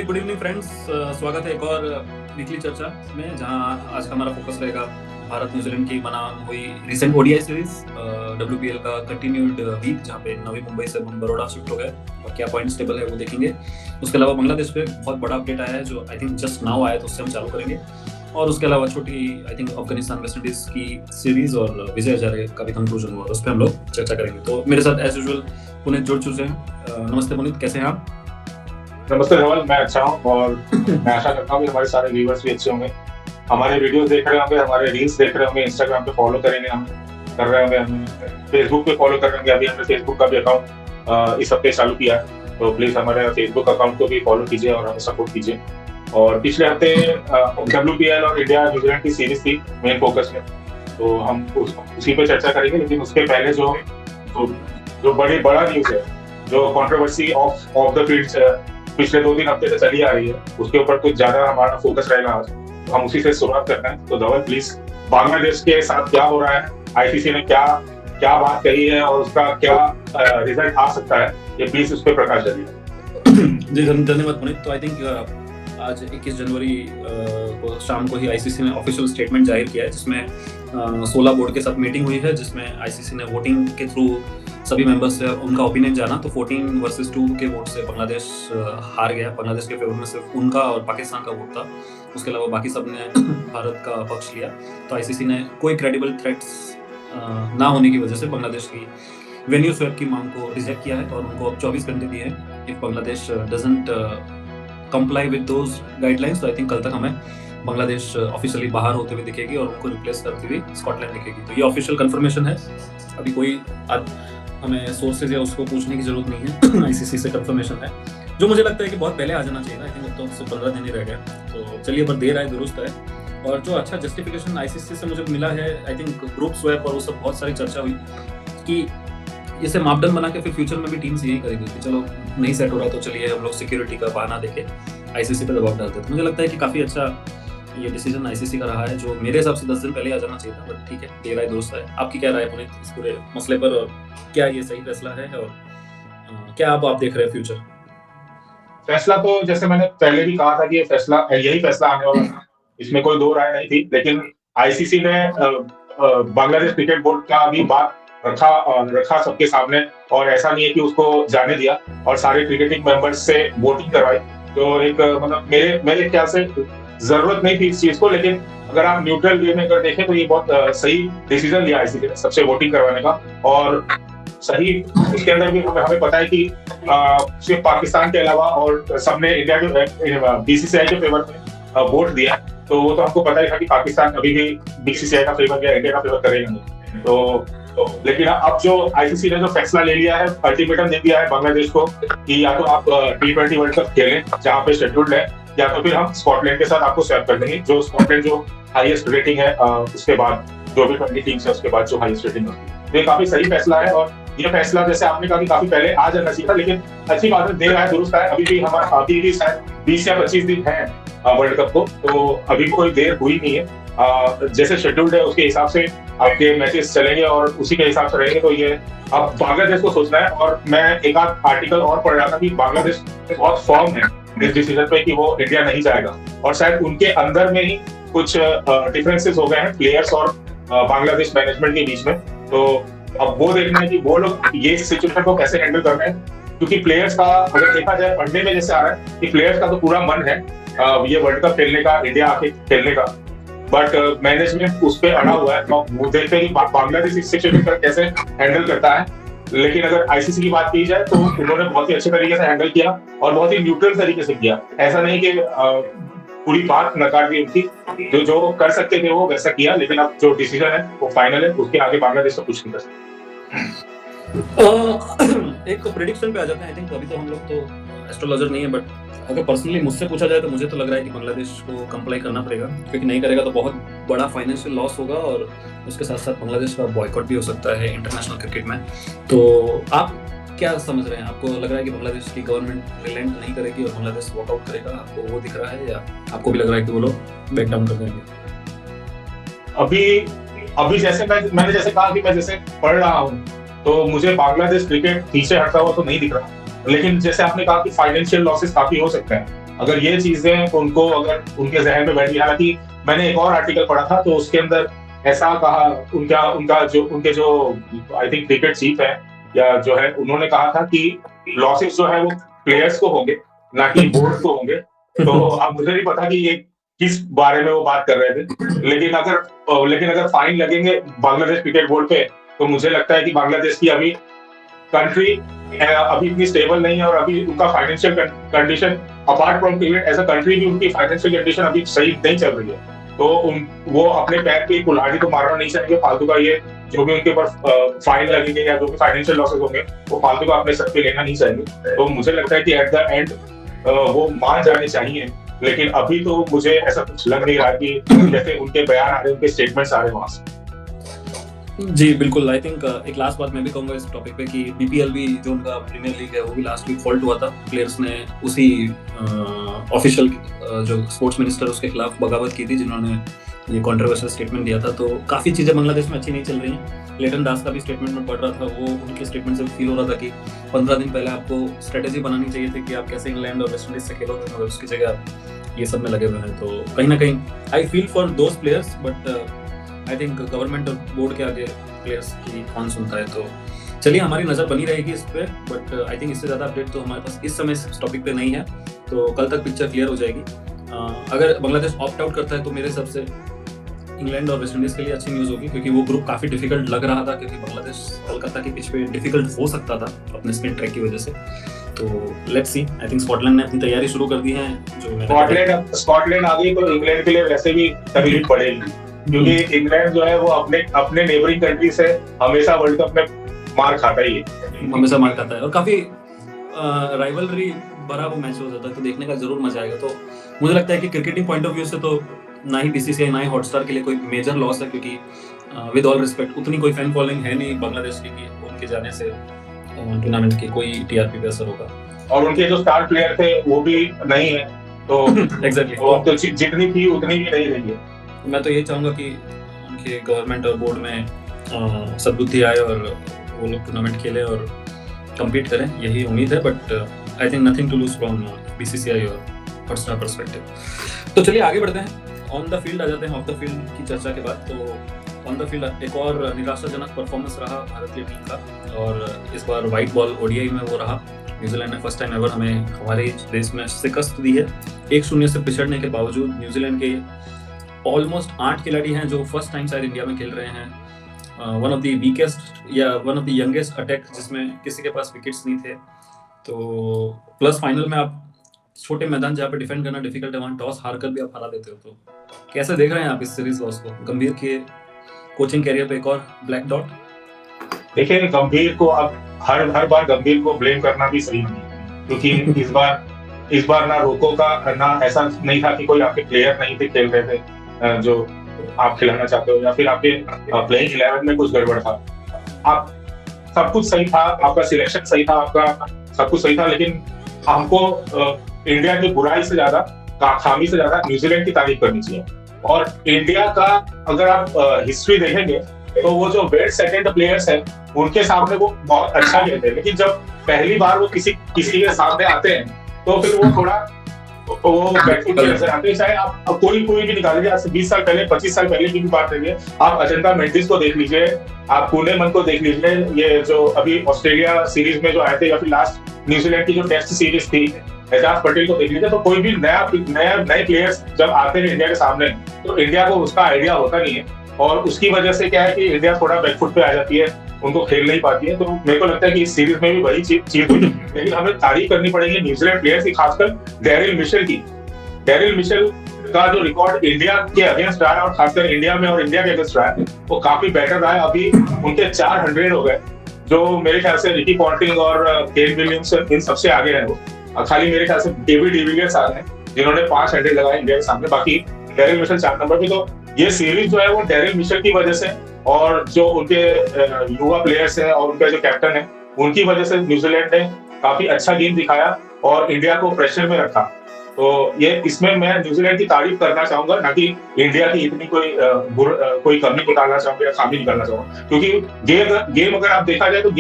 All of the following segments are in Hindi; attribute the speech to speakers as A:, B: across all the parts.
A: Good evening friends. स्वागत है एक और वीकली चर्चा में, जहां आज का हमारा फोकस रहेगा भारत न्यूजीलैंड की बना हुई रिसेंट ओडीआई सीरीज, डब्ल्यूपीएल का कंटिन्यूड वीक, जहां पे नवी मुंबई से हम बड़ौदा शिफ्ट हो गए और क्या पॉइंट्स टेबल है वो देखेंगे। उसके अलावा बांग्लादेश पे बहुत बड़ा अपडेट आया है जो आई थिंक जस्ट नाउ आया, तो उससे हम चालू करेंगे। और उसके अलावा छोटी I think Afghanistan West Indies की सीरीज और विजय हजारे का भी कंक्लूजन हुआ, उस पर हम लोग चर्चा करेंगे। तो मेरे साथ एज यूजुअल पुनीत जुड़ चुके हैं। नमस्ते पुनीत, कैसे हैं आप?
B: नमस्ते धवल, मैं अच्छा हूँ और मैं आशा करता हूँ कि हमारे सारे व्यूअर्स भी अच्छे होंगे। हमारे वीडियोस देख रहे होंगे, हमारे रील्स देख रहे होंगे, इंस्टाग्राम पे फॉलो करेंगे, हम कर रहे होंगे, हमें फेसबुक पे फॉलो कर रहे होंगे। अभी हमने फेसबुक का भी अकाउंट इस हफ्ते चालू किया है, तो प्लीज हमारे फेसबुक अकाउंट को भी फॉलो कीजिए और हमें सपोर्ट कीजिए। और पिछले हफ्ते WPL और इंडिया न्यूजीलैंड की सीरीज थी मेन फोकस में, तो हम उसी पे चर्चा करेंगे। लेकिन उसके पहले जो बड़ा न्यूज है, जो कंट्रोवर्सी ऑफ द फील्ड पिछले 2-3 हफ्ते से चली आ रही है, उसके ऊपर कुछ ज्यादा हमारा फोकस रहेगा आज, तो हम उसी से शुरुआत करते हैं। तो धवल प्लीज, बांग्लादेश के साथ क्या हो रहा है, आईसीसी ने क्या बात कही है और उसका क्या रिजल्ट आ सकता है, ये प्लीज उस पर प्रकाश डालिए।
A: जी धन्यवाद पुनीत। तो आई थिंक आज 21 जनवरी को शाम को ही आईसीसी ने ऑफिशियल स्टेटमेंट जाहिर किया है, जिसमें 16 बोर्ड के साथ मीटिंग हुई है, जिसमें आईसीसी ने वोटिंग के थ्रू सभी मेंबर्स से उनका ओपिनियन जाना। तो 14 वर्सेस 2 के वोट से बांग्लादेश हार गया। बांग्लादेश के फेवर में सिर्फ उनका और पाकिस्तान का वोट था, उसके अलावा बाकी सब ने भारत का पक्ष लिया। तो आईसीसी ने कोई क्रेडिबल थ्रेट्स ना होने की वजह से बांग्लादेश की वेन्यू स्वैप की मांग को रिजेक्ट किया है और उनको अब 24 घंटे दिए हैं। If Bangladesh doesn't comply with those guidelines, तो आई थिंक कल तक हमें बांग्लादेश ऑफिशियली बाहर होते हुए दिखेगी और उनको रिप्लेस करती हुई स्कॉटलैंड दिखेगी। तो ये ऑफिशियल कंफर्मेशन है, अभी कोई हमें सोर्सेज या उसको पूछने की जरूरत नहीं है। आईसीसी से कंफर्मेशन है, जो मुझे लगता है कि बहुत पहले आ जाना चाहिए। आई थिंक अब तो सिर्फ 15 दिन ही रह गए, तो चलिए, पर देर आए दुरुस्त है। और जो अच्छा जस्टिफिकेशन आईसीसी से मुझे मिला है, आई थिंक ग्रुप स्वैप और वो सब बहुत सारी चर्चा हुई कि इसे मापदंड बना के फिर फ्यूचर में भी टीम्स यही करेंगे कि चलो नहीं सेट हो रहा तो चलिए हम लोग सिक्योरिटी का बहाना देके आईसीसी पे दबाव डालते हैं। मुझे लगता है कि काफी अच्छा ये डिसीजन आईसीसी का रहा है, जो मेरे हिसाब से 10 दिन पहले आ जाना चाहिए था, बट ठीक है, देर आए दुरुस्त है। आपकी क्या राय है पुनीत इस पूरे मसले पर, और क्या ये सही फैसला है, और क्या आप देख रहे हैं फ्यूचर?
B: फैसला तो जैसे मैंने पहले भी कहा था कि यही फैसला आने वाला था, इसमें कोई दो राय नहीं थी। लेकिन आईसीसी ने बांग्लादेश क्रिकेट बोर्ड का भी बात रखा सबके सामने, और ऐसा नहीं है कि उसको जाने दिया और सारे क्रिकेटिंग मेंबर्स से वोटिंग करवाई। तो एक मतलब मेरे ख्याल से जरूरत नहीं थी इस चीज को, लेकिन अगर आप न्यूट्रल वे में अगर देखें तो ये बहुत सही डिसीजन लिया आईसीसी ने सबसे वोटिंग करवाने का। और सही, इसके अंदर भी हमें पता है कि सिर्फ पाकिस्तान के अलावा और सबने इंडिया के बीसीसीआई के फेवर में वोट दिया, तो वो तो हमको पता ही था कि पाकिस्तान अभी भी बीसीसीआई का फेवर या इंडिया का फेवर करेगा नहीं। तो लेकिन अब जो आईसीसी ने जो फैसला ले लिया है, अल्टीमेटम दे दिया है बांग्लादेश को कि या तो आप T20 वर्ल्ड कप खेलें जहाँ पे शेड्यूल्ड है, या तो फिर हम स्कॉटलैंड के साथ आपको स्वैप कर देंगे। जो स्कॉटलैंड जो हाईएस्ट रेटिंग है, उसके बाद जो भी 20 टीम्स है उसके बाद जो हाईएस्ट रेटिंग है। ये काफी सही फैसला है, और ये फैसला जैसे आपने कहा कि काफी पहले आ जाना चाहिए था, लेकिन अच्छी बात है, देर आए दुरुस्त है। अभी भी शायद 20 या 25 दिन है वर्ल्ड कप को, तो अभी कोई देर हुई नहीं है। जैसे शेड्यूल्ड है उसके हिसाब से आपके मैचेस चलेंगे और उसी के हिसाब से रहेंगे। तो ये अब बांग्लादेश को सोचना है। और मैं एक आध आर्टिकल और पढ़ रहा था कि बांग्लादेश बहुत फर्म है इस डिसीजन पे कि वो इंडिया नहीं जाएगा, और शायद उनके अंदर में ही कुछ डिफरेंसेस हो गए हैं प्लेयर्स और बांग्लादेश मैनेजमेंट के बीच में। तो अब वो देखना है कि वो लोग ये सिचुएशन को कैसे हैंडल कर रहे हैं, क्योंकि प्लेयर्स का अगर देखा जाए पढ़ने में जैसे आ रहा है कि प्लेयर्स का तो पूरा मन है ये वर्ल्ड कप खेलने का, इंडिया आके खेलने का, बट मैनेजमेंट उस पर अड़ा हुआ है। तो वो देखते हैं कि बांग्लादेश इस सिचुएशन को कैसे हैंडल करता है। लेकिन अगर आईसीसी की बात की जाए तो उन्होंने बहुत ही अच्छे तरीके से हैंडल किया और बहुत ही न्यूट्रल तरीके से किया। ऐसा नहीं कि पूरी बात नकार दी उनकी, जो कर सकते थे वो वैसा किया, लेकिन अब जो डिसीजन है वो फाइनल है, उसके आगे बांग्लादेश को कुछ नहीं कर सकता।
A: एक प्रेडिक्शन पे आ जाते हैं। आई थिंक अभी तो हम लोग तो एस्ट्रोलॉजर नहीं है, बट अगर पर्सनली मुझसे पूछा जाए तो मुझे तो लग रहा है कि बांग्लादेश को कंप्लाई करना पड़ेगा, क्योंकि नहीं करेगा तो बहुत बड़ा फाइनेंशियल लॉस होगा और उसके साथ साथ बांग्लादेश का बॉयकॉट भी हो सकता है इंटरनेशनल क्रिकेट में। तो आप क्या समझ रहे हैं? आपको लग रहा है कि बांग्लादेश की गवर्नमेंट रिलेंट नहीं करेगी और बांग्लादेश वॉकआउट करेगा? आपको वो दिख रहा है, या आपको भी लग रहा है कि वो लोग बैक डाउन कर देंगे?
B: अभी जैसे मैंने जैसे कहा कि मैं जैसे पढ़ रहा हूँ, तो मुझे बांग्लादेश क्रिकेट पीछे हटता हुआ तो नहीं दिख रहा। लेकिन जैसे आपने कहा कि फाइनेंशियल लॉसेस काफी हो सकते हैं, अगर ये चीजें उनको अगर उनके जहन में बैठी, हालांकि मैंने एक और आर्टिकल पढ़ा था तो उसके अंदर ऐसा कहा, उनका उनका जो उनके जो आई थिंक क्रिकेट चीफ है या जो है, उन्होंने कहा था कि लॉसेस जो है वो प्लेयर्स को होंगे, ना कि बोर्ड को होंगे। तो अब मुझे नहीं पता कि ये किस बारे में वो बात कर रहे थे, लेकिन अगर फाइन लगेंगे बांग्लादेश क्रिकेट बोर्ड पे, तो मुझे लगता है कि बांग्लादेश की अभी कंट्री अभी इतनी स्टेबल नहीं है, और अभी उनका financial condition apart from cricket as a country भी उनकी फाइनेंशियल कंडीशन अभी सही नहीं चल रही है। तो वो अपने पैर पे कुल्हाड़ी तो मारना नहीं चाहेंगे फालतू का, ये जो भी उनके ऊपर फाइन लगेंगे या जो भी फाइनेंशियल लॉसेस होंगे वो फालतू का अपने सर पे लेना नहीं चाहेंगे। तो मुझे लगता है कि एट द एंड वो मान जाने चाहिए, लेकिन अभी तो मुझे ऐसा कुछ लग नहीं रहा कि जैसे उनके बयान आ रहे, उनके स्टेटमेंट्स आ रहे वहां से।
A: जी बिल्कुल, आई थिंक एक लास्ट बात मैं भी कहूँगा इस टॉपिक पे कि बीपीएल भी जो उनका प्रीमियर लीग है वो भी लास्ट वीक फॉल्ट हुआ था। प्लेयर्स ने उसी ऑफिशियल जो स्पोर्ट्स मिनिस्टर उसके खिलाफ बगावत की थी, जिन्होंने ये कंट्रोवर्शियल स्टेटमेंट दिया था। तो काफ़ी चीज़ें बांग्लादेश में अच्छी नहीं चल रही हैं। लेटन दास का भी स्टेटमेंट में पढ़ रहा था, वो उनके स्टेटमेंट से फील हो रहा था कि 15 दिन पहले आपको स्ट्रेटेजी बनानी चाहिए थी कि आप कैसे इंग्लैंड और वेस्ट इंडीज से खेलोगे, मगर उसकी जगह आप ये सब में लगे हुए हैं। तो कहीं ना कहीं I feel for those players, but I think government और बोर्ड के आगे प्लेयर्स की कौन सुनता है। तो चलिए, हमारी नज़र बनी रहेगी इस पर, बट आई थिंक इससे ज़्यादा अपडेट तो हमारे पास इस समय इस टॉपिक पे नहीं है। तो कल तक पिक्चर क्लियर हो जाएगी। अगर बांग्लादेश ऑप्ट आउट करता है तो मेरे हिसाब से इंग्लैंड और वेस्ट इंडीज़ के लिए अच्छी न्यूज़ होगी, क्योंकि वो ग्रुप काफ़ी डिफिकल्ट लग रहा था, क्योंकि बांग्लादेश कोलकाता की पिच पे डिफिकल्ट हो सकता था अपने स्पिन ट्रैक की वजह से। तो let's see, I think Scotland ने अपनी तैयारी शुरू कर दी है। जो
B: स्कॉटलैंड आ गई तो इंग्लैंड के लिए वैसे भी तकलीफ पड़ेगी, क्योंकि इंग्लैंड जो है वो अपने नेबरिंग कंट्री से हमेशा वर्ल्ड कप में मार खाता ही है,
A: हमेशा मार खाता है, और काफी राइवलरी भरा वो मैच हो जाता है, तो देखने का जरूर मजा आएगा। तो मुझे लगता है कि क्रिकेटिंग पॉइंट ऑफ व्यू से तो ना ही बीसीसीआई ना ही हॉटस्टार के लिए कोई मेजर लॉस है, क्योंकि विद ऑल रिस्पेक्ट उतनी कोई फैन फॉलोइंग है नहीं बांग्लादेश की कि उनके जाने से टूर्नामेंट की कोई टीआरपी पे असर होगा।
B: और उनके जो स्टार प्लेयर थे वो भी नहीं है, तो
A: एग्जैक्टली
B: तो जितनी थी उतनी भी नहीं रही है।
A: मैं तो यही चाहूंगा कि उनके गवर्नमेंट और बोर्ड में सद्बुद्धि आए और वो लोग टूर्नामेंट खेले और कम्पीट करें, यही उम्मीद है। But I think nothing to lose from BCCI और हॉटस्टार पर्सपेक्टिव। तो चलिए आगे बढ़ते हैं, ऑन द फील्ड आ जाते हैं। ऑफ द फील्ड की चर्चा के बाद तो ऑन द फील्ड एक और निराशाजनक परफॉर्मेंस रहा भारतीय टीम का, और इस बार व्हाइट बॉल ओडीआई में वो रहा। न्यूजीलैंड ने फर्स्ट टाइम एवर हमें हमारे देश में शिकस्त दी है। 1-0 से पिछड़ने के बावजूद न्यूजीलैंड के ऑलमोस्ट 8 खिलाड़ी हैं जो फर्स्ट टाइम शायद इंडिया में खेल रहे हैं। वन ऑफ द वीकेस्ट या one of the youngest attack जिसमें किसी के पास विकेट्स नहीं थे। तो प्लस फाइनल में आप छोटे मैदान जहाँ पे डिफेंड करना डिफिकल्ट है, वहाँ टॉस हार कर भी आप हरा देते हो। तो कैसे देख रहे हैं आप इस सीरीज लॉस को? गंभीर के कोचिंग कैरियर पे एक और ब्लैक डॉट।
B: देखिए, गंभीर को अब हर बार गंभीर को ब्लेम करना भी सही नहीं, क्योंकि इस बार ना रोको का ना ऐसा नहीं था कि कोई आपके प्लेयर नहीं थे खेल रहे थे जो आप खिलाना चाहते हो, या फिर आपके प्लेइंग 11 में कुछ गड़बड़ था। आप सब कुछ सही था, आपका सिलेक्शन सही था, आपका सब कुछ सही था, लेकिन हमको इंडिया की बुराई से ज्यादा, खामी से ज्यादा न्यूजीलैंड की तारीफ करनी चाहिए। और इंडिया का अगर आप हिस्ट्री देखेंगे तो वो जो वेट सेकंड प्लेयर्स हैं उनके सामने वो बहुत अच्छा खेलते हैं, लेकिन जब पहली बार वो किसी के सामने आते हैं तो फिर वो थोड़ा वो बैकफुट नजर आते हैं। चाहे आप कोई भी निकाल लीजिए, आज से 20 साल पहले 25 साल पहले की भी बात करिए, आप अजंता मेंडिस को देख लीजिए, आप पुणेमन को देख लीजिए, ये जो अभी ऑस्ट्रेलिया सीरीज में जो आए थे, या फिर लास्ट न्यूजीलैंड की जो टेस्ट सीरीज थी, एजाज पटेल को देख लीजिए। तो कोई भी नए प्लेयर्स जब आते हैं इंडिया के सामने तो इंडिया को उसका आइडिया होता नहीं है, और उसकी वजह से क्या है कि इंडिया थोड़ा बैकफुट पे आ जाती है, उनको खेल नहीं पाती है। तो मेरे को लगता है कि इस सीरीज में भी वही चीज हुई, लेकिन हमें तारीफ करनी पड़ेगी न्यूजीलैंड प्लेयर्स की, खासकर डेरिल मिशेल की। डेरिल मिशेल का जो रिकॉर्ड इंडिया के अगेंस्ट रहा है, और खासकर इंडिया में और इंडिया के अगेंस्ट रहा है, वो काफी बेटर रहा है। अभी उनके 400 हो गए, जो मेरे ख्याल से रिकी पॉन्टिंग और केन विलियम्स इन सबसे आगे है। वो खाली मेरे ख्याल से डेविड डिविलियर्स आ रहे हैं जिन्होंने 500 लगाए इंडिया के सामने, बाकी डेरिल मिशेल 4 नंबर पे। तो ये सीरीज जो है वो डेरिल मिशेल की वजह से, और जो उनके युवा प्लेयर्स हैं और उनका जो कैप्टन है उनकी वजह से न्यूजीलैंड ने काफी अच्छा गेम दिखाया और इंडिया को प्रेशर में रखा। तो ये इसमें मैं न्यूजीलैंड की तारीफ करना चाहूंगा, ना कि इंडिया की इतनी कोई कमी निकालना चाहूंगा या खामी निकालना चाहूंगा, क्योंकि गेम अगर आप देखा जाए तो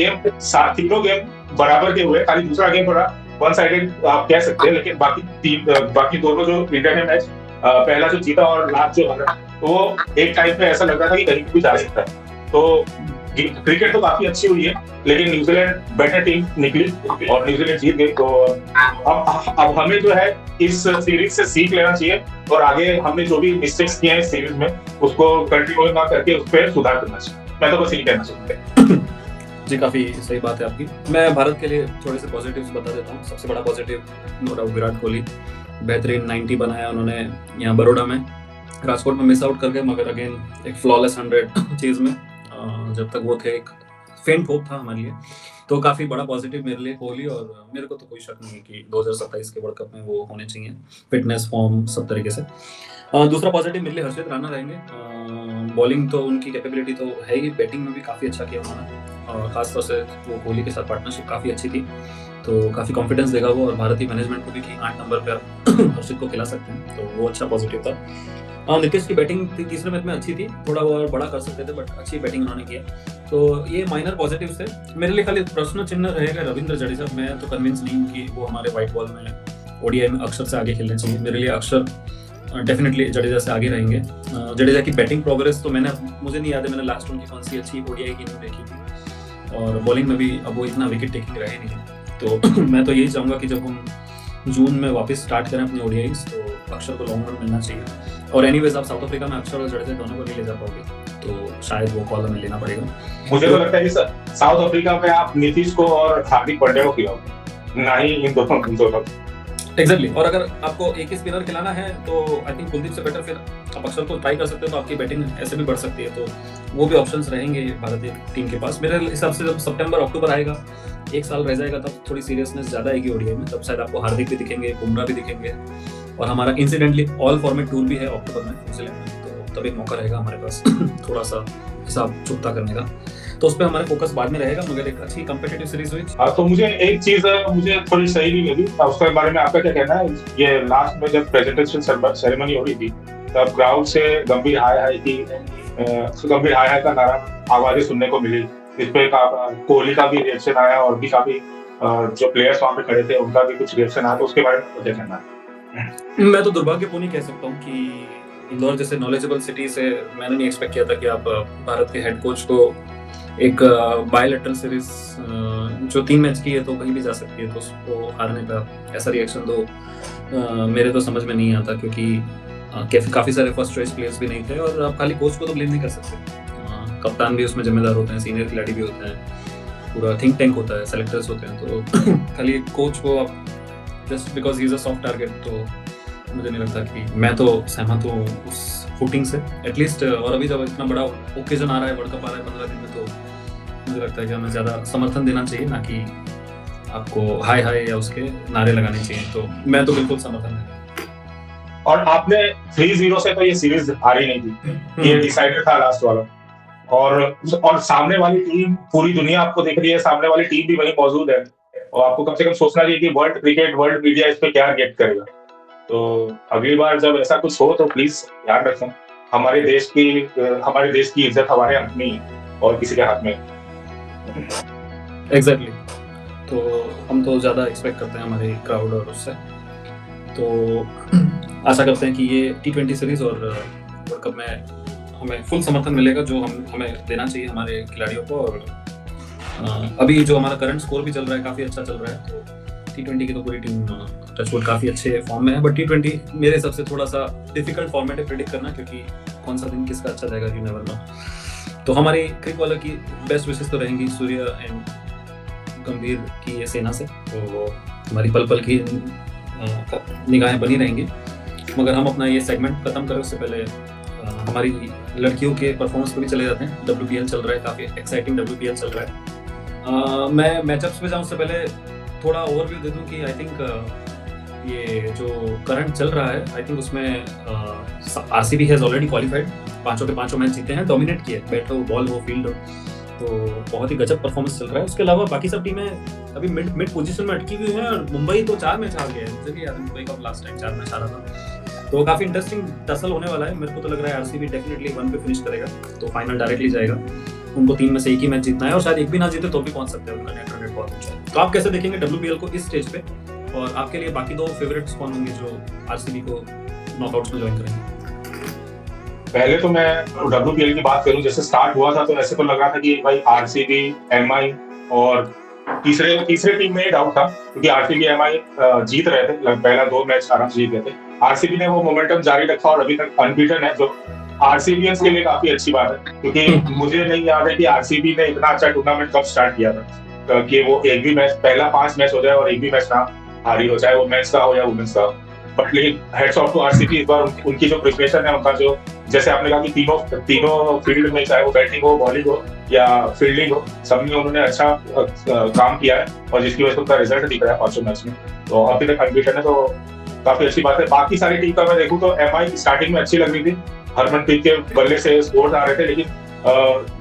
B: तीनों गेम बराबर के हुए, खाली दूसरा गेम थोड़ा वन साइडेड आप कह सकते हैं, लेकिन बाकी दोनों जो इंडिया ने मैच पहला जो जीता और लास्ट जो हारा, तो वो एक टाइम पे ऐसा लग रहा था कि कहीं भी जा सकता है। तो क्रिकेट तो काफी अच्छी हुई है, लेकिन न्यूजीलैंड बेटर टीम निकली और न्यूजीलैंड जीत गई। तो अब हमें जो है इस सीरीज से सीख लेना चाहिए और आगे हमने जो भी मिस्टेक्स किए हैं इस सीरीज में उसको कंटिन्यू ना करके उस पर सुधार करना चाहिए। मैं तो बस यही कहना चाहूंगा।
A: जी, काफ़ी सही बात है आपकी। मैं भारत के लिए थोड़े से पॉजिटिव्स बता देता हूँ। सबसे बड़ा positive no doubt Virat Kohli, बेहतरीन 90 बनाया उन्होंने यहाँ बड़ौदा में। राजकोट में मिस आउट कर गए, मगर अगेन एक फ्लॉलेस 100 चीज़ में जब तक वो थे एक फेंट होप था हमारे लिए। तो काफ़ी बड़ा पॉजिटिव मेरे लिए कोहली, और मेरे को तो कोई शक नहीं कि 2027 के वर्ल्ड कप में वो होने चाहिए, फिटनेस फॉर्म सब तरीके से। दूसरा पॉजिटिव मेरे लिए हर्षित राणा रहेंगे। बॉलिंग तो उनकी कैपेबिलिटी तो है ही, बैटिंग में भी काफ़ी अच्छा किया उन्होंने, खासतौर से वो कोहली के साथ पार्टनरशिप काफ़ी अच्छी थी, तो काफ़ी कॉन्फिडेंस देगा वो। और भारतीय मैनेजमेंट को भी कि 8 नंबर पर हर्षित को खिला सकते हैं, तो वो अच्छा पॉजिटिव था। नीतीश की बैटिंग तीसरे मैच में अच्छी थी, थोड़ा वो और बड़ा कर सकते थे, बट अच्छी बैटिंग उन्होंने किया। तो ये माइनर पॉजिटिव थे मेरे लिए। खाली प्रश्न चिन्ह रहेगा रविंद्र जडेजा। मैं तो कन्विंस नहीं हूँ कि वो हमारे व्हाइट बॉल में ओडीआई में अक्षर से आगे खेलने चाहिए। मेरे लिए अक्षर डेफिनेटली जडेजा से आगे रहेंगे। जडेजा की बैटिंग प्रोग्रेस तो मुझे नहीं याद है मैंने लास्ट उनकी कौन सी अच्छी ओडीआई की नहीं देखी थी, और बॉलिंग में भी अब वो इतना विकेट टेकिंग रहे नहीं। तो मैं तो यही चाहूँगा कि जब हम जून में वापस स्टार्ट करें अपनी ओडीआईज, तो अक्षर को लॉन्ग रन मिलना चाहिए। और एनीवेज आप साउथ अफ्रीका में अक्षर और जडेजा दोनों को नहीं ले जा पाओगे, तो शायद वो कॉल हमें लेना पड़ेगा।
B: मुझे तो लगता है कि साउथ अफ्रीका में आप नीतीश को और हार्दिक पांड्या को खिलाओगे, ना ही इन दोनों।
A: एग्जैक्टली। और अगर आपको एक ही स्पिनर खिलाना है तो आई थिंक कुलदीप से बेटर फिर आप अक्षर को ट्राई कर सकते हो, तो आपकी बैटिंग ऐसे भी बढ़ सकती है। तो वो भी ऑप्शंस रहेंगे भारतीय टीम के पास। मेरे हिसाब से जब सितंबर अक्टूबर आएगा, एक साल रह जाएगा, तब थोड़ी सीरियसनेस ज़्यादा आएगी ओडीआई में। तब शायद आपको हार्दिक भी दिखेंगे, बुमराह भी दिखेंगे, और हमारा इंसिडेंटली ऑल फॉर्मेट टूर भी है अक्टूबर में न्यूजीलैंड में, तो तब एक मौका रहेगा हमारे पास थोड़ा सा हिसाब चुकता करने का। तो उस पर हमारा फोकस बाद में रहेगा, मगर एक अच्छी कम्पिटिटिव सीरीज हुई।
B: तो मुझे एक चीज मुझे थोड़ी सही नहीं लगी, उसके बारे में आपका क्या कहना है? ये लास्ट में जब प्रेजेंटेशन सेरेमनी हो रही थी, तब क्राउड से गंभीर हाय हाय का नारा आवाजें सुनने को मिली। इस पे कोहली का भी रिएक्शन आया, और भी काफी जो प्लेयर्स वहां पे खड़े थे उनका भी कुछ रिएक्शन आया। तो उसके बारे में क्या कहना है?
A: मैं तो दुर्भाग्यपूर्ण कह सकता हूँ कि इंदौर जैसे नॉलेजेबल सिटी से मैंने नहीं एक्सपेक्ट किया था कि आप भारत के हेड कोच को एक बायलैटरल सीरीज जो 3 मैच की है तो कहीं भी जा सकती है, तो उसको हारने का ऐसा रिएक्शन तो मेरे तो समझ में नहीं आता, क्योंकि काफ़ी सारे फर्स्ट चॉइस प्लेयर्स भी नहीं थे। और आप खाली कोच को तो ब्लेम नहीं कर सकते, कप्तान भी उसमें जिम्मेदार होते हैं, सीनियर खिलाड़ी भी होते हैं, पूरा थिंक टैंक होता है, सेलेक्टर्स होते हैं। तो खाली कोच को आप just because he is a soft target, तो मुझे नहीं लगता कि मैं तो सहमत हूँ उस फुटिंग से एटलीस्ट। और अभी जब इतना बड़ा ओकेजन आ रहा है, वर्ल्ड कप आ रहा है 15 दिन में, तो मुझे लगता है कि हमें ज़्यादा समर्थन देना चाहिए, ना कि आपको हाय हाय या उसके नारे लगाने चाहिए। तो मैं तो बिल्कुल समर्थन देता।
B: और आपने 3-0 से तो ये सीरीज हारी नहीं थी, ये डिसाइडेड था लास्ट वाला। और सामने वाली टीम, पूरी दुनिया आपको देख रही है, सामने वाली टीम भी वहीं मौजूद है, और आपको कम से कम सोचना चाहिए कि वर्ल्ड क्रिकेट, वर्ल्ड मीडिया इस पे क्या रिएक्ट करेगा। तो अगली बार जब ऐसा कुछ हो तो प्लीज ध्यान रखें, हमारे देश की इज्जत हमारे हाथ में ही और किसी के हाथ में।
A: एग्जैक्टली। तो हम तो ज़्यादा एक्सपेक्ट करते हैं हमारे क्राउड और उससे, तो आशा करते हैं कि ये T20 सीरीज और वर्ल्ड कप में हमें फुल समर्थन मिलेगा, जो हमें देना चाहिए हमारे खिलाड़ियों को। और अभी जो हमारा करंट स्कोर भी चल रहा है काफ़ी अच्छा चल रहा है, तो T20 की तो पूरी टीम टचवुड काफ़ी अच्छे फॉर्म में है। बट T20 मेरे हिसाब से थोड़ा सा डिफिकल्ट फॉर्मेट है प्रेडिक्ट करना, क्योंकि कौन सा दिन किसका अच्छा जाएगा, यू नेवर नो। तो हमारी क्रिक वालों की बेस्ट विशेष तो रहेंगी सूर्य एंड गंभीर की ये सेना से, तो हमारी पल पल की निगाहें बनी रहेंगी। मगर हम अपना ये सेगमेंट खत्म करें उससे पहले हमारी लड़कियों के परफॉर्मेंस पर भी चले जाते हैं। WPL चल रहा है, काफ़ी एक्साइटिंग WPL चल रहा है। मैं मैचअप्स पे जाऊँ उससे पहले थोड़ा ओवरव्यू दे दूँ कि आई थिंक ये जो करंट चल रहा है, आई थिंक उसमें RCB हैज़ ऑलरेडी क्वालिफाइड, 5 के 5 मैच जीते हैं, डोमिनेट किए, बैट हो, बॉल हो, फील्ड हो, तो बहुत ही गजब परफॉर्मेंस चल रहा है। उसके अलावा बाकी सब टीमें अभी मिड पोजीशन में अटकी हुई हैं, और मुंबई तो 4 मैच हार गया है। मुझे भी याद है मुंबई का लास्ट टाइम 4 मैच हारा था, तो काफ़ी इंटरेस्टिंग टसल होने वाला है। मेरे को तो लग रहा है RCB डेफिनेटली 1 पे फिनिश करेगा, तो फाइनल डायरेक्टली जाएगा। उनको 3 में से एक ही मैच जीतना है, और शायद एक भी ना जीते तो भी पहुंच सकते हैं, उनका नेट रन रेट बहुत अच्छा है। तो आप कैसे देखेंगे WPL को इस स्टेज पे? और आपके लिए बाकी 2 फेवरेट्स कौन होंगे जो आरसीबी को नॉकआउट्स में ज्वाइन करेंगे?
B: पहले तो मैं WPL की बात करूं, जैसे स्टार्ट हुआ था तो ऐसे तो लग रहा था कि भाई आरसीबी, एमआई और तीसरे टीम में ही डाउट था, क्योंकि आरसीबी एमआई जीत रहे थे, पहला 2 मैच आराम से जीत गए थे। आरसीबी ने वो मोमेंटम जारी रखा और अभी तक अनबीटन है, जो आरसीबीएंस के लिए काफी अच्छी बात है, क्योंकि मुझे नहीं याद है कि आरसीबी ने इतना अच्छा टूर्नामेंट कब स्टार्ट किया था कि वो एक भी मैच, पहला 5 मैच हो जाए और एक भी मैच ना हारी हो, चाहे वो मैच का हो या वुमेन्स का। बट लेकिन हेड्स ऑफ टू आरसीबी, इस बार उनकी जो प्रिपरेशन है, उनका जो, जैसे आपने कहा कि तीनों फील्ड में, चाहे वो बैटिंग हो, बॉलिंग हो या फील्डिंग हो, सब में उन्होंने अच्छा काम किया है और जिसकी वजह से उनका रिजल्ट दिख रहा है 5 मैच में। तो अभी तक अनबीटन है, तो काफी अच्छी बात है। बाकी सारी टीम का मैं देखूं तो एमआई स्टार्टिंग में अच्छी लग रही थी, हरमनप्रीत के बल्ले से स्कोर आ रहे थे, लेकिन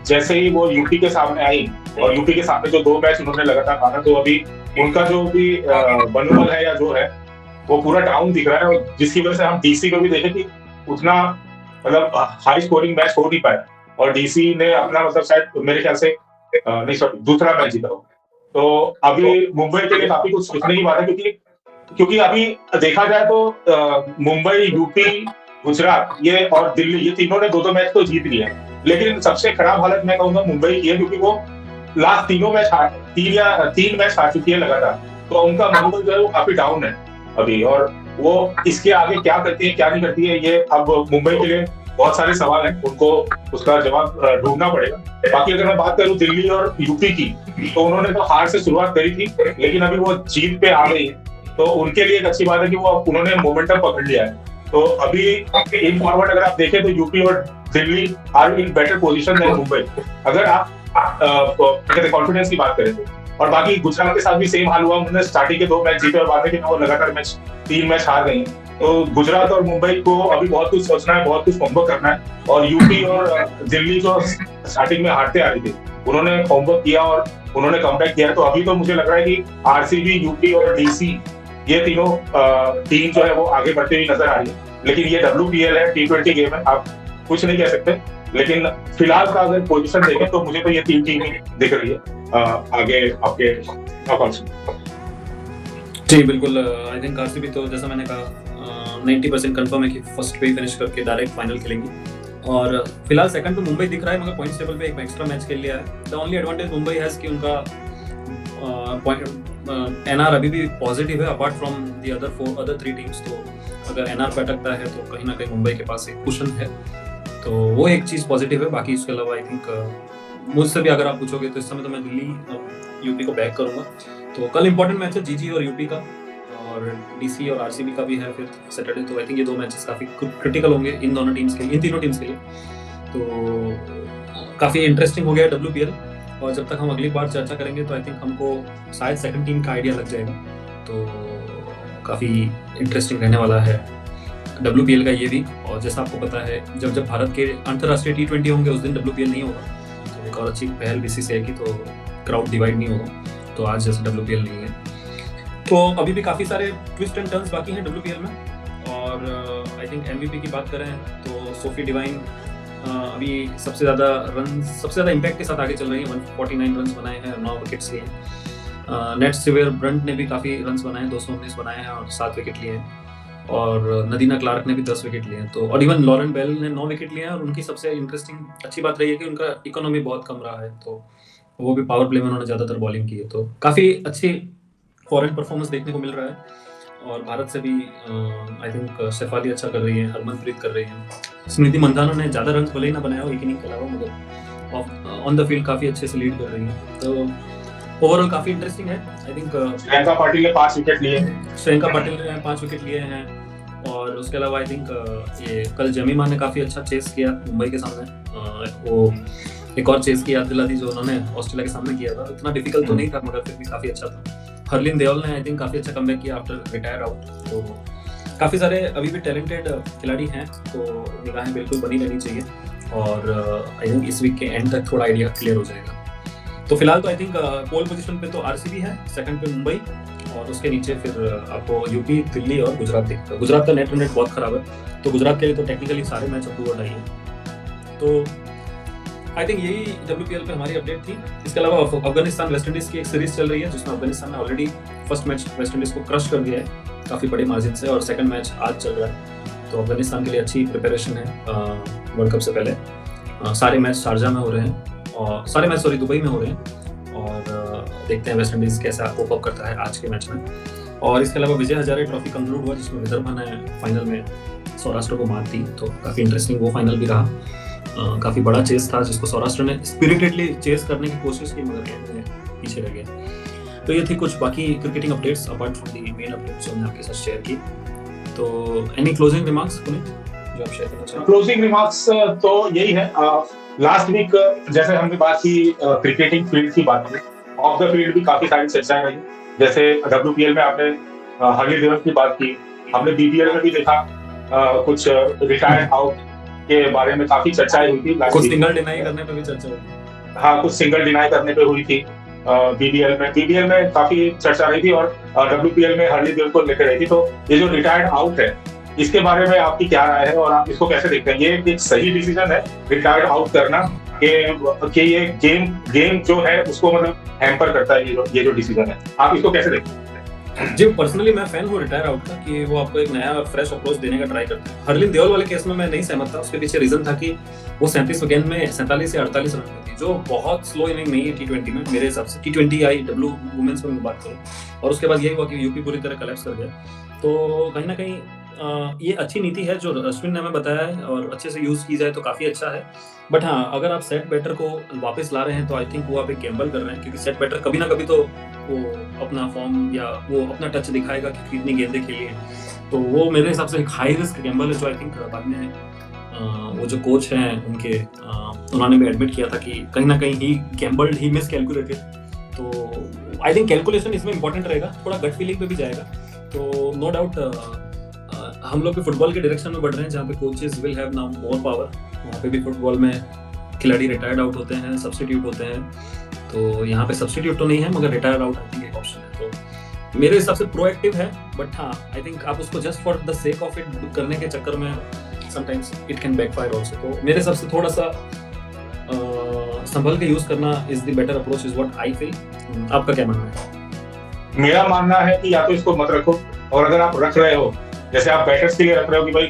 B: जैसे ही वो यूपी के सामने आई और यूपी के सामने जो 2 मैच उन्होंने लगातार हारा, तो अभी उनका जो भी मनोबल है या जो है वो पूरा डाउन दिख रहा है, और जिसकी वजह से हम डीसी को भी देखें कि उतना मतलब हाई स्कोरिंग मैच हो नहीं पाया, और डीसी ने अपना मतलब शायद मेरे ख्याल से नहीं, सॉरी, दूसरा मैच जीता। तो अभी मुंबई के लिए काफी कुछ सोचने की बात है, क्योंकि अभी देखा जाए तो मुंबई, यूपी, गुजरात ये और दिल्ली, ये तीनों ने 2-2 मैच तो जीत लिए, लेकिन सबसे खराब हालत मैं कहूंगा मुंबई की है, क्योंकि वो लास्ट 3 मैच हार चुकी है लगातार, तो उनका मनोबल जो है वो काफी डाउन है अभी, और वो इसके आगे क्या करती है क्या नहीं करती है, ये अब मुंबई के लिए बहुत सारे सवाल हैं, उनको उसका जवाब ढूंढना पड़ेगा। बाकी अगर मैं बात करूं दिल्ली और यूपी की, तो उन्होंने तो हार से शुरुआत करी थी, लेकिन अभी वो जीत पे आ गई है, तो उनके लिए एक अच्छी बात है कि वो उन्होंने मोमेंटम पकड़ लिया है। तो अभी इन फॉरवर्ड अगर आप देखें तो यूपी और Delhi are in better position than Mumbai, अगर आप कॉन्फिडेंस की बात करें तो। और बाकी गुजरात के साथ भी सेम हाल हुआ, उन्होंने स्टार्टिंग के 2 मैच जीते और बाद में वो लगातार 3 मैच हार गई। तो गुजरात और मुंबई को अभी बहुत कुछ सोचना है, बहुत कुछ होमवर्क करना है, और यूपी और दिल्ली जो स्टार्टिंग में हारते आ रही थी, उन्होंने होमवर्क किया और उन्होंने कमबैक किया। तो अभी तो मुझे लग रहा है कि आरसीबी, यूपी और डीसी ये तीनों टीम जो है वो आगे बढ़ती हुई नजर आ रही है, लेकिन ये WPL है, T20 गेम है, आप कुछ नहीं कह सकते, लेकिन फिलहाल का अगर पोजीशन देखें तो मुझे तो ये 3 टीम ही दिख रही है आगे आपके नॉकआउट्स में।
A: जी बिल्कुल, आई थिंक आरसीबी तो जैसा मैंने कहा 90% कंफर्म है कि फर्स्ट पे फिनिश करके डायरेक्ट फाइनल खेलेंगी, और फिलहाल सेकंड पे मुंबई दिख रहा है, मगर पॉइंट्स टेबल पे एक एक्स्ट्रा मैच खेल लिया है। The only advantage Mumbai has कि उनका एनआर अभी भी पॉजिटिव है apart from the other 3 teams, तो अगर एनआर पे अटकता है तो कहीं ना कहीं मुंबई के पास एक कुशन है, तो वो एक चीज़ पॉजिटिव है। बाकी इसके अलावा आई थिंक मुझसे भी अगर आप पूछोगे तो इस समय तो मैं दिल्ली यूपी को बैक करूंगा। तो कल इंपॉर्टेंट मैच है जीजी और यूपी का, और डीसी और आरसीबी का भी है फिर सैटरडे, तो आई थिंक ये 2 मैचेस काफ़ी क्रिटिकल होंगे इन तीनों टीम्स के लिए। तो काफ़ी इंटरेस्टिंग हो गया WPL, और जब तक हम अगली बार चर्चा करेंगे तो आई थिंक हमको शायद सेकंड टीम का आइडिया लग जाएगा, तो काफ़ी इंटरेस्टिंग रहने वाला है WPL का ये भी। और जैसा आपको पता है जब भारत के अंतर्राष्ट्रीय T20 होंगे उस दिन WPL नहीं होगा, तो एक और अच्छी पहल BCCI की, तो क्राउड डिवाइड नहीं होगा, तो आज जैसे WPL नहीं है। तो अभी भी काफ़ी सारे ट्विस्ट एंड टर्न्स बाकी हैं WPL में, और आई थिंक MVP की बात करें तो सोफी डिवाइन अभी सबसे ज़्यादा इम्पैक्ट के साथ आगे चल रही है, 149 रन्स बनाए हैं, 9 विकेट्स लिए हैं। नेट सिवेर ब्रंट ने भी काफ़ी रन्स बनाए हैं, 219 बनाए हैं और 7 विकेट लिए हैं, और नदीना क्लार्क ने भी 10 विकेट लिए हैं, तो और इवन लॉरेन बेल ने 9 विकेट लिए हैं। और उनकी सबसे इंटरेस्टिंग अच्छी बात रही है कि उनका इकोनॉमी बहुत कम रहा है, तो वो भी पावर प्ले में उन्होंने ज़्यादातर बॉलिंग की है, तो काफ़ी अच्छी फॉरेन परफॉर्मेंस देखने को मिल रहा है। और भारत से भी आई थिंक शेफाली अच्छा कर रही है, हरमनप्रीत कर रही है, स्मृति मंधाना ने ज़्यादा रन भले ही ना बनाया हो एक इनिंग के अलावा, मगर ऑन द फील्ड काफ़ी अच्छे से लीड कर रही है, तो ओवरऑल काफ़ी इंटरेस्टिंग है। आई थिंक
B: श्रेयंका पाटिल ने 5 विकेट लिए हैं, और उसके अलावा आई थिंक ये कल जमीमा ने काफ़ी अच्छा चेस किया मुंबई के सामने, वो एक और चेस की याद दिला दी जो उन्होंने ऑस्ट्रेलिया के सामने किया था, इतना डिफिकल्ट तो नहीं था मगर फिर भी काफ़ी अच्छा था। हरलीन देओल ने आई थिंक काफ़ी अच्छा कमबैक किया आफ्टर रिटायर आउट, तो काफ़ी सारे अभी भी टैलेंटेड खिलाड़ी हैं, तो निगाहें बिल्कुल बनी रहनी चाहिए, और आई थिंक इस वीक के एंड तक थोड़ा आइडिया क्लियर हो जाएगा। तो फिलहाल तो आई थिंक पोल पोजीशन पे तो आरसीबी है, सेकंड पे मुंबई, और उसके नीचे फिर आपको यूपी, दिल्ली और गुजरात दिखेगा। गुजरात का नेट रेट बहुत खराब है, तो गुजरात के लिए तो टेक्निकली सारे मैच अप्रूव आई है। तो
A: आई थिंक यही WPL पे हमारी अपडेट थी। इसके अलावा अफगानिस्तान वेस्ट इंडीज की एक सीरीज चल रही है जिसमें अफगानिस्तान ने already first match West Indies को क्रश कर दिया है काफ़ी बड़े मार्जिन से, और सेकंड मैच आज चल रहा है। तो अफगानिस्तान के लिए अच्छी प्रिपरेशन है वर्ल्ड कप से पहले। सारे मैच शारजा में हो रहे हैं, और सारे मैच दुबई में हो रहे हैं, और देखते हैं वेस्ट इंडीज़ कैसा कोप अप करता है आज के मैच में। और इसके अलावा विजय हजारे ट्रॉफी कंक्लूड हुआ जिसमें विदर्भा ने फाइनल में सौराष्ट्र को मात दी, तो काफ़ी इंटरेस्टिंग वो फाइनल भी रहा। काफ़ी बड़ा चेस था जिसको सौराष्ट्र ने स्पिरिटेडली चेस करने की कोशिश की, मगर पीछे रह गए। तो ये थी कुछ बाकी cricketing updates apart from the main updates जो मैंने आपके साथ शेयर की। तो एनी क्लोजिंग रिमार्क्स पुनीत जो आप शेयर करना चाहें?
B: क्लोजिंग रिमार्क्स तो यही है, लास्ट वीक जैसे हमने बात की क्रिकेटिंग फील्ड की बात की, ऑफ द फील्ड भी काफी सारी चर्चाएं रही। जैसे WPL में आपने हरली दिवस की बात की, हमने BPL में भी देखा कुछ रिटायर्ड आउट के बारे में काफी चर्चाएं हुई थी।
A: कुछ सिंगल डिनाई करने पे भी चर्चा हुई।
B: हाँ, कुछ सिंगल डिनाई करने पे हुई थी BBL में काफी चर्चा रही थी, और WPL में हरली दिवस को लेकर रही थी। तो ये जो रिटायर्ड आउट है इसके बारे में आपकी क्या राय है और आप इसको कैसे देखते हैं? ये एक सही डिसीजन है रिटायर्ड आउट करना कि ये गेम जो है उसको मतलब हैम्पर करता है ये जो डिसीजन है, आप इसको कैसे देखते हैं?
A: जी पर्सनली मैं फैन हूँ रिटायर आउट का, कि वो आपको एक नया और फ्रेश अप्रोच देने का ट्राई करते हैं। हरलीन देओल वाले केस में मैं नहीं सहमत था। उसके पीछे रीजन था कि वो 37 गेंद में 47 से 48 रन की थी, जो बहुत स्लो इनिंग नहीं है T20 में मेरे हिसाब से। T20 IW वुमेन्स में बात करूँ, और उसके बाद यही हुआ कि यूपी पूरी तरह कलेप्स कर गया। तो कहीं ना कहीं ये अच्छी नीति है जो अश्विन ने हमें बताया है, और अच्छे से यूज की जाए तो काफी अच्छा है। बट हाँ, अगर आप सेट बैटर को वापस ला रहे हैं तो आई थिंक वो आप एक गैम्बल कर रहे हैं, क्योंकि सेट बैटर कभी ना कभी तो वो अपना फॉर्म या वो अपना टच दिखाएगा कि कितनी गेंदें खेली हैं। तो वो मेरे हिसाब से एक हाई रिस्क गैम्बल है, जो आई थिंक बाद में वो जो कोच हैं उनके उन्होंने भी एडमिट किया था कि कहीं ना कहीं ही गैम्बल्ड, ही मिस कैलकुलेटेड। तो आई थिंक कैलकुलेशन इसमें इंपॉर्टेंट रहेगा, थोड़ा गट फीलिंग पे भी जाएगा। तो नो डाउट हम लोग भी फुटबॉल के डायरेक्शन में बढ़ रहे हैं जहाँ पे coaches will have now more power. वहाँ पे भी फुटबॉल में खिलाड़ी रिटायर्ड आउट होते हैं, सब्स्टिट्यूट होते हैं। तो यहाँ पे सब्स्टिट्यूट तो नहीं है, मगर रिटायर्ड आउट आई थिंक एक ऑप्शन है। तो मेरे हिसाब से प्रोएक्टिव है, बट हाँ आई थिंक आप उसको just for the sake of it करने के चक्कर में sometimes it can backfire also. तो मेरे हिसाब से थोड़ा सा संभल के यूज करना is the better approach, is what I feel. आपका क्या मानना है?
B: मेरा मानना है कि या तो इसको मत रखो, और अगर आप रख रहे हो, जैसे आप बैटर्स के लिए रख रहे हो कि भाई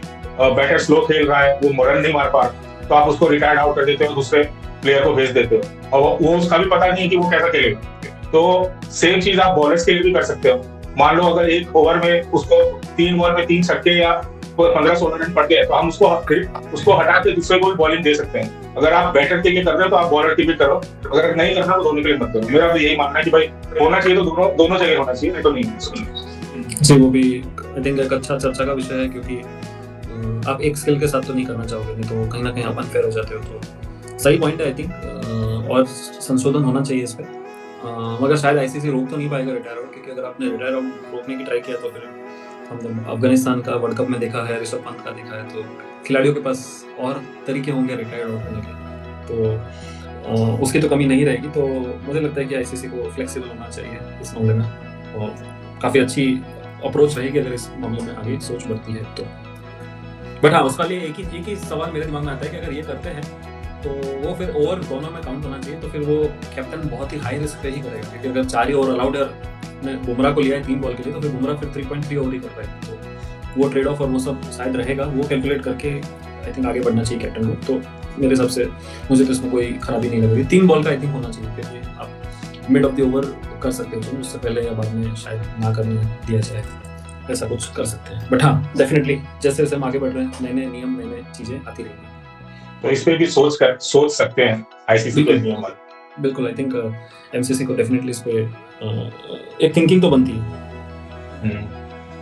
B: बैटर स्लो खेल रहा है, वो रन नहीं मार पा, तो आप उसको रिटायर्ड आउट कर देते हो, दूसरे प्लेयर को भेज देते हो, और वो उसका भी पता नहीं है कि वो कैसा खेलेगा। तो सेम चीज आप बॉलर्स के लिए भी कर सकते हो। मान लो अगर एक ओवर में उसको 3 ओवर में 3 छक्के या 15-16 रन पड़ गए, तो हम उसको हटा के दूसरे को भी बॉलिंग दे सकते हैं। अगर आप बैटर के लिए कर रहे हो तो आप बॉलर के लिए करो, अगर नहीं करना तो दोनों के लिए मत करो। मेरा तो यही मानना है कि भाई होना चाहिए तो दोनों जगह होना चाहिए, नहीं तो नहीं।
A: जी वो भी आई थिंक एक अच्छा चर्चा का विषय है, क्योंकि आप एक स्किल के साथ तो नहीं करना चाहोगे, नहीं तो कहीं ना कहीं आप अनफेयर हो जाते हो। तो सही पॉइंट है आई थिंक, और संशोधन होना चाहिए इस पर। मगर शायद ICC रोक तो नहीं पाएगा रिटायर आउट, क्योंकि अगर आपने रिटायर आउट रोकने की ट्राई किया तो फिर हम अफगानिस्तान का वर्ल्ड कप में देखा है, ऋषभ पंत का देखा है, तो खिलाड़ियों के पास और तरीके होंगे रिटायर आउट होने के, तो उसकी तो कमी नहीं रहेगी। तो मुझे लगता है कि ICC को फ्लेक्सिबल होना चाहिए इस मामले में, और काफ़ी अच्छी अप्रोच रहेगी अगर इस मामले में आगे सोच बढ़ती है तो। बट हाँ, उसका लिए एक ही सवाल मेरे दिमाग में आता है कि अगर ये करते हैं तो वो फिर ओवर दोनों में काउंट होना चाहिए, तो फिर वो कैप्टन बहुत ही हाई रिस्क पे ही करेगा, क्योंकि अगर 4 ही ओवर अलाउड ने बुमराह को लिया है 3 बॉल के लिए, तो फिर बुमराह फिर 3.3 ओवर ही कर पाएगा। तो वो ट्रेड ऑफ और वो सब शायद रहेगा, वो कैलकुलेट करके आई थिंक आगे बढ़ना चाहिए कैप्टन को। तो मेरे हिसाब से मुझे तो इसमें कोई खराबी नहीं लग रही। 3 बॉल का आई थिंक होना चाहिए, फिर ये आप मिड ऑफ द ओवर कर सकते हो, उससे पहले या बाद में शायद ना करने दिया जाए, ऐसा कुछ कर सकते हैं। बट हाँ डेफिनेटली जैसे जैसे हम आगे बढ़ रहे हैं, नए नए नियम, नए नए चीज़ें आती रहेंगी,
B: तो इस पे भी सोच सकते हैं ICC के नियम।
A: बिल्कुल आई थिंक MCC को डेफिनेटली इस पे एक थिंकिंग तो बनती है।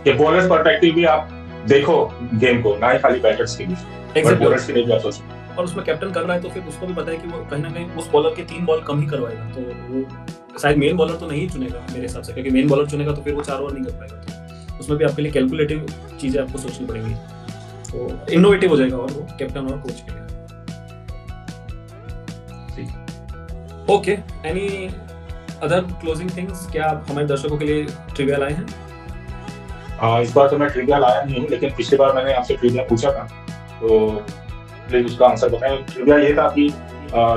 B: ये बॉलर्स पर्सपेक्टिव भी आप देखो गेम को, ना ही खाली बैटर्स के लिए, बॉलर्स के लिए भी आप सोचो।
A: और उसमें कैप्टन कर रहा है तो फिर उसको भी पता है कि वो कहीं ना कहीं उस बॉलर के 3 बॉल कम ही करवाएगा, तो वो शायद मेन बॉलर तो नहीं चुनेगा मेरे हिसाब से, क्योंकि मेन बॉलर चुनेगा तो फिर वो 4 ओवर नहीं कर पाएगा। तो उसमें भी आपके लिए कैलकुलेटिव चीज़ें आपको सोचनी पड़ेंगी, तो इनोवेटिव हो जाएगा और वो कैप्टन और कोच के लिए। Okay, any other closing things? क्या आप हमारे दर्शकों के लिए ट्रिविया लाए हैं?
B: इस बार तो मैं ट्रिविया लाया नहीं हूँ, लेकिन पिछली बार मैंने आपसे ट्रिविया पूछा था, तो प्लीज उसका आंसर बताएं। ट्रिविया ये था कि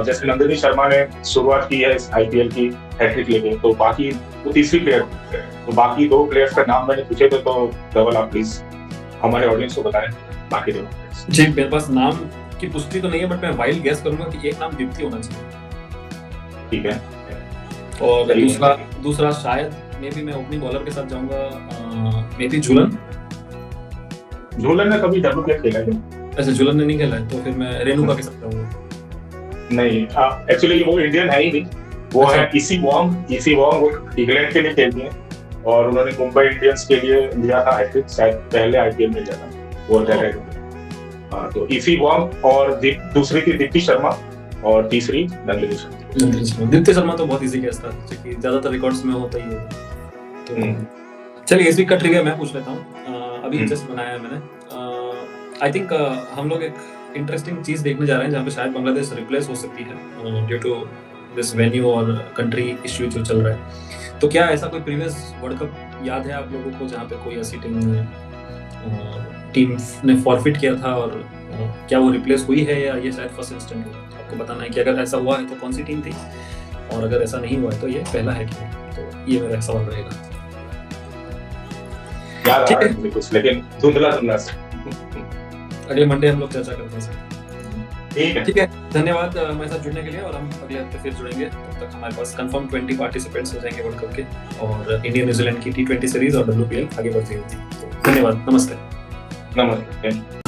B: जैसे नंदिनी शर्मा ने शुरुआत की है इस आईपीएल की हैट्रिक लेके, तो बाकी वो तीसरी प्लेयर है। तो बाकी 2 प्लेयर्स का नाम मैंने पूछे थे, तो धवल आप प्लीज हमारे ऑडियंस को बताएं बाकी 2 players।
A: जी, मेरे पास नाम की पुष्टि तो नहीं है, बट मैं वाइल्ड गेस करूंगा कि एक नाम दीप्ति होना चाहिए,
B: ठीक है।
A: और
B: सही है।
A: दूसरा शायद मे बी मैं ओपनिंग बॉलर के साथ जाऊंगा, मे बी झूलन।
B: झूलन ने कभी WPL खेला है?
A: अच्छा, झूलन ने नहीं खेला है, तो फिर मैं रेणुका के साथ जाऊंगा।
B: नहीं, एक्चुअली वो इंडियन है ही नहीं, वो
A: अच्छा।
B: है ईसी वॉन्ग। ईसी वॉन्ग वो इंग्लैंड के लिए खेलती है, और उन्होंने मुंबई इंडियंस के लिए लिया था हैट्रिक, शायद पहले आईपीएल में लिया था वो जगह। तो ईसी वॉन्ग, और दूसरी थी दीप्ति शर्मा, और तीसरी नंदिनी शर्मा।
A: दीप्ति शर्मा तो बहुत इजी गेस था, क्योंकि ज्यादातर रिकॉर्ड्स में होता ही है। तो चलिए इस वीक का ट्रिविया मैं पूछ लेता हूँ, अभी जस्ट बनाया है मैंने। आई थिंक हम लोग एक इंटरेस्टिंग चीज देखने जा रहे हैं, जहाँ पे शायद बांग्लादेश रिप्लेस हो सकती है ड्यू टू दिस वेन्यू और कंट्री इश्यू जो चल रहा है। तो क्या ऐसा कोई प्रीवियस वर्ल्ड कप याद है आप लोगों को जहाँ पे कोई ऐसी टीम ने फॉरफिट किया था, और क्या वो रिप्लेस हुई है, या ये शायद फर्स्ट इंस्टेंट हो? आपको बताना है कि अगर ऐसा हुआ है तो कौन सी टीम थी, और अगर ऐसा नहीं हुआ है तो ये पहला है कि नहीं। तो ये मेरा सवाल रहेगा।
B: याद आ रहा है मुझे कुछ, लेकिन धुंधला से।
A: अगले मंडे हम लोग चर्चा करते हैं।
B: ठीक है।
A: धन्यवाद हमारे साथ जुड़ने के लिए, और हम अगले हफ्ते फिर जुड़ेंगे। तब तक हमारे पास कंफर्म 20 पार्टिसिपेंट्स हो जाएंगे वर्ल्ड कप के, और इंडिया न्यूजीलैंड की T20 सीरीज और WPL आगे बढ़ती होगी। तो धन्यवाद, नमस्ते।
B: नमस्ते।